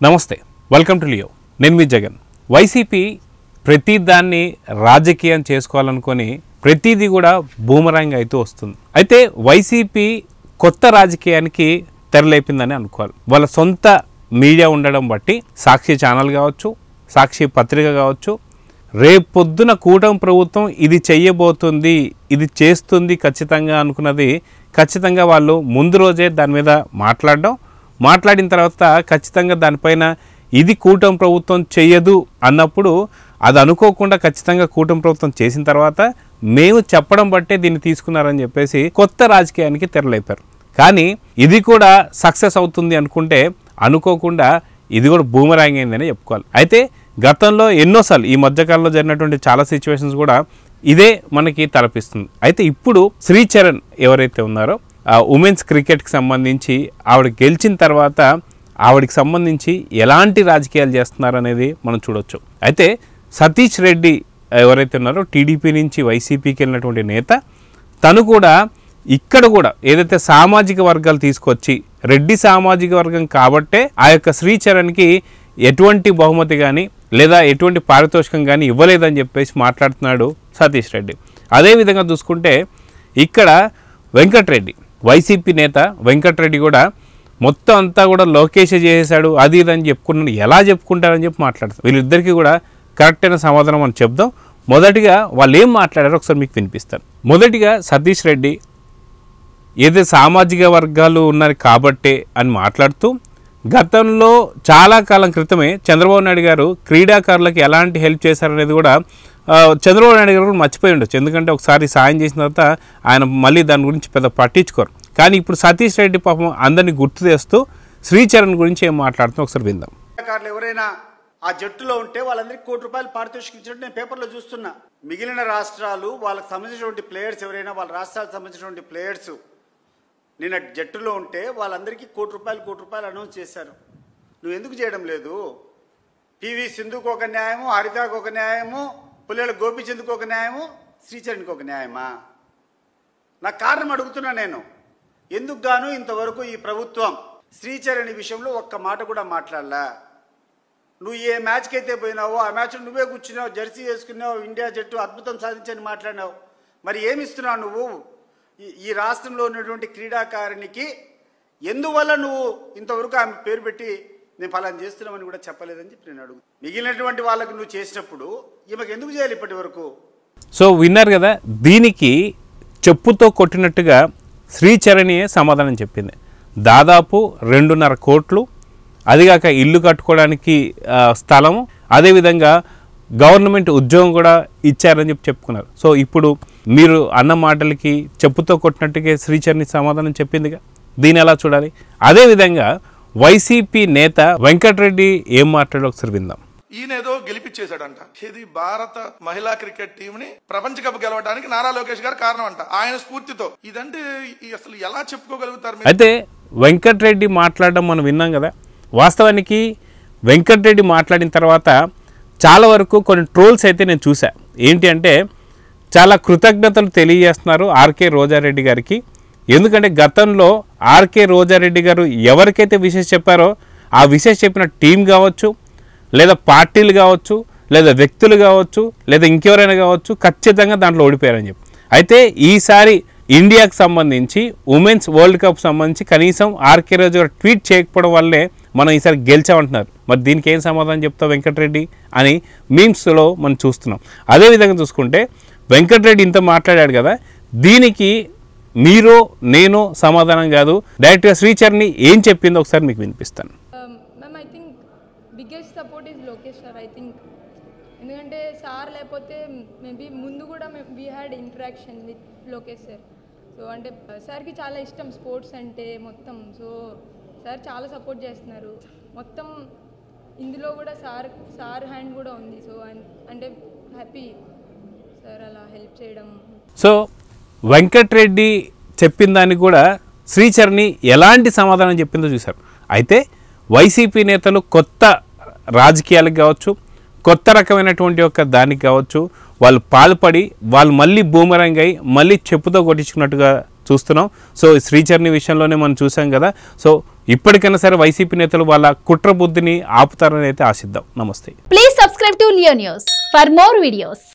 నమస్తే, welcome to Leo. నేను మీ Jagan. YCP ప్రతి దాన్ని రాజకీయం చేసుకోవాలనుకొని ప్రతిదీ కూడా బూమరాంగ్ అవుతూ వస్తుంది. అయితే వైసీపీ కొత్త రాజకీయానికి తెరలేపిందని అనుకోవాలి. వాళ్ళ సొంత మీడియా ఉండడం బట్టి సాక్షి ఛానల్ కావచ్చు, సాక్షి పత్రిక కావచ్చు, రేపొద్దున కూటమి ప్రభుత్వం ఇది చెయ్యబోతుంది, ఇది చేస్తుంది ఖచ్చితంగా అనుకున్నది ఖచ్చితంగా వాళ్ళు ముందు రోజే దాని మీద మాట్లాడిన తర్వాత ఖచ్చితంగా దానిపైన ఇది కూటమి ప్రభుత్వం చెయ్యదు అన్నప్పుడు అది అనుకోకుండా ఖచ్చితంగా కూటమి ప్రభుత్వం చేసిన తర్వాత మేము చెప్పడం బట్టే దీన్ని తీసుకున్నారని చెప్పేసి కొత్త రాజకీయానికి తెరలేపారు. కానీ ఇది కూడా సక్సెస్ అవుతుంది అనుకుంటే అనుకోకుండా ఇది కూడా బూమరాంగ్ అయిందని చెప్పుకోవాలి. అయితే గతంలో ఎన్నోసార్లు ఈ మధ్యకాలంలో జరిగినటువంటి చాలా సిచ్యువేషన్స్ కూడా ఇదే మనకి తలపిస్తుంది. అయితే ఇప్పుడు శ్రీచరణ్ ఎవరైతే ఉన్నారో ఉమెన్స్ క్రికెట్కి సంబంధించి ఆవిడ గెలిచిన తర్వాత ఆవిడకి సంబంధించి ఎలాంటి రాజకీయాలు చేస్తున్నారు అనేది మనం చూడొచ్చు. అయితే సతీష్ రెడ్డి ఎవరైతే ఉన్నారో టీడీపీ నుంచి వైసీపీకి వెళ్ళినటువంటి నేత, తను కూడా ఇక్కడ కూడా ఏదైతే సామాజిక వర్గాలు తీసుకొచ్చి రెడ్డి సామాజిక వర్గం కాబట్టే ఆ యొక్క శ్రీచరణ్కి ఎటువంటి బహుమతి కానీ లేదా ఎటువంటి పారితోషికం కానీ ఇవ్వలేదని చెప్పేసి మాట్లాడుతున్నాడు సతీష్ రెడ్డి. అదేవిధంగా చూసుకుంటే ఇక్కడ వెంకటరెడ్డి వైసీపీ నేత వెంకటరెడ్డి కూడా మొత్తం అంతా కూడా లోకేష్ చేసేసాడు అది ఇది అని చెప్పుకున్నాను, ఎలా చెప్పుకుంటారని చెప్పి మాట్లాడతారు. వీళ్ళిద్దరికీ కూడా కరెక్ట్ అయిన సమాధానం మనం చెప్దాం. మొదటిగా వాళ్ళు ఏం మాట్లాడారో ఒకసారి మీకు వినిపిస్తాను. మొదటిగా సతీష్ రెడ్డి ఏదైతే సామాజిక వర్గాలు ఉన్నారు కాబట్టే అని మాట్లాడుతూ గతంలో చాలా కాలం క్రితమే చంద్రబాబు నాయుడు గారు క్రీడాకారులకు ఎలాంటి హెల్ప్ చేశారనేది కూడా చంద్రబాబు నాయుడు గారు కూడా మర్చిపోయి ఉండొచ్చు. ఎందుకంటే ఒకసారి సాయం చేసిన తర్వాత ఆయన మళ్ళీ దాని గురించి పెద్ద పట్టించుకోరు. కానీ ఇప్పుడు సతీష్ రెడ్డి పాపం అందరినీ గుర్తు చేస్తూ శ్రీచరణ్ గురించి ఏం మాట్లాడుతున్నా ఒకసారి విందాం. క్రీడాకారులు ఎవరైనా ఆ జట్టులో ఉంటే వాళ్ళందరికీ ₹1 కోటి పారితోషికం ఇచ్చినట్టు నేను పేపర్లో చూస్తున్నా. మిగిలిన రాష్ట్రాలు వాళ్ళకి సంబంధించినటువంటి ప్లేయర్స్ ఎవరైనా వాళ్ళ రాష్ట్రాలకు సంబంధించినటువంటి ప్లేయర్స్ నిన్న జట్టులో ఉంటే వాళ్ళందరికీ ₹1 కోటి అనౌన్స్ చేశారు. నువ్వు ఎందుకు చేయడం లేదు? పివి సింధుకు ఒక న్యాయము, హరితకు ఒక న్యాయము, పుల్లెల గోపిచంద్కు ఒక న్యాయము, శ్రీచరణ్కి ఒక న్యాయమా? నాకు కారణం అడుగుతున్నా నేను. ఎందుకు గాను ఇంతవరకు ఈ ప్రభుత్వం శ్రీచరణ్ విషయంలో ఒక్క మాట కూడా మాట్లాడలా? నువ్వు ఏ మ్యాచ్కి అయితే పోయినావో ఆ మ్యాచ్ నువ్వే కూర్చున్నావు, జెర్సీ వేసుకున్నావు, ఇండియా జట్టు అద్భుతం సాధించని మాట్లాడినావు. మరి ఏమిస్తున్నావు నువ్వు ఈ రాష్ట్రంలో ఉన్నటువంటి క్రీడాకారునికి? ఎందువల్ల నువ్వు ఇంతవరకు ఆమె పేరు పెట్టి నేను ఫలాన్ని చేస్తున్నామని కూడా చెప్పలేదని చెప్పి నేను అడుగు. మిగిలినటువంటి వాళ్ళకి నువ్వు చేసినప్పుడు ఈమెకు ఎందుకు చేయాలి ఇప్పటి వరకు? సో విన్నారు కదా, దీనికి చెప్పుతో కొట్టినట్టుగా శ్రీచరణియే సమాధానం చెప్పింది. దాదాపు 2.5 కోట్లు, అదిగాక ఇల్లు కట్టుకోవడానికి స్థలము, అదేవిధంగా గవర్నమెంట్ ఉద్యోగం కూడా ఇచ్చారని చెప్పి చెప్పుకున్నారు. సో ఇప్పుడు మీరు అన్న మాటలకి చెప్పుతో కొట్టినట్టుగా శ్రీచరణి సమాధానం చెప్పిందిగా, దీన్ని ఎలా చూడాలి? అదేవిధంగా వైసీపీ నేత వెంకటరెడ్డి ఏం మాట్లాడో ఒకసారి విందాం. ఈయనేదో గెలిపించేశాడంట. ఇది భారత మహిళా క్రికెట్ టీం ని ప్రపంచ కప్ గెలవడానికి నారా లోకేష్ గారు కారణం అంట, ఆయన స్ఫూర్తితో. ఇదంటే అసలు ఎలా చెప్పుకోగలుగుతారు? అయితే వెంకటరెడ్డి మాట్లాడడం మనం విన్నాం కదా. వాస్తవానికి వెంకటరెడ్డి మాట్లాడిన తర్వాత చాలా వరకు కొన్ని ట్రోల్స్ అయితే నేను చూసా. ఏంటి అంటే చాలా కృతజ్ఞతలు తెలియజేస్తున్నారు ఆర్కే రోజారెడ్డి గారికి. ఎందుకంటే గతంలో ఆర్కే రోజారెడ్డి గారు ఎవరికైతే విషయం చెప్పారో ఆ విషయం చెప్పిన టీం కావచ్చు, లేదా పార్టీలు కావచ్చు, లేదా వ్యక్తులు కావచ్చు, లేదా ఇంకెవరైనా కావచ్చు, ఖచ్చితంగా దాంట్లో ఓడిపోయారని చెప్పి. అయితే ఈసారి ఇండియాకు సంబంధించి ఉమెన్స్ వరల్డ్ కప్ సంబంధించి కనీసం ఆర్కే రోజు గారు ట్వీట్ చేయకపోవడం వల్లే మనం ఈసారి గెలిచామంటున్నారు. మరి దీనికి ఏం సమాధానం చెప్తావు వెంకటరెడ్డి అని మీమ్స్లో మనం చూస్తున్నాం. అదేవిధంగా చూసుకుంటే వెంకటరెడ్డి ఇంత మాట్లాడాడు కదా, దీనికి మీరు నేను సమాధానం కాదు, డైరెక్ట్గా శ్రీచరణి ఏం చెప్పిందో ఒకసారి మీకు వినిపిస్తాను. Ma'am, I think biggest support is Lokesh sir. I think ఎందుకంటే సార్ లేకపోతే మేబీ ముందు కూడా we had interaction with Lokesh sir. So అంటే సార్కి చాలా ఇష్టం స్పోర్ట్స్ అంటే మొత్తం. సో సార్ చాలా సపోర్ట్ చేస్తున్నారు మొత్తం. ఇందులో కూడా సార్ హ్యాండ్ కూడా ఉంది. సో అంటే హ్యాపీ సార్ అలా హెల్ప్ చేయడం. సో వెంకటరెడ్డి చెప్పిన దానికి కూడా శ్రీచరణి ఎలాంటి సమాధానం చెప్పిందో చూశారు. అయితే వైసీపీ నేతలు కొత్త రాజకీయాలకు కావచ్చు, కొత్త రకమైనటువంటి యొక్క దానికి కావచ్చు వాళ్ళు పాల్పడి వాళ్ళు మళ్ళీ బూమరంగ్ అయి మళ్ళీ చెప్పుతో కొట్టించుకున్నట్టుగా చూస్తున్నాం. సో శ్రీచరణి విషయంలోనే మనం చూసాం కదా. సో ఇప్పటికైనా సరే వైసీపీ నేతలు వాళ్ళ కుట్ర బుద్ధిని ఆపుతారని అయితే ఆశిద్దాం. నమస్తే. Please subscribe to Leo news for more videos.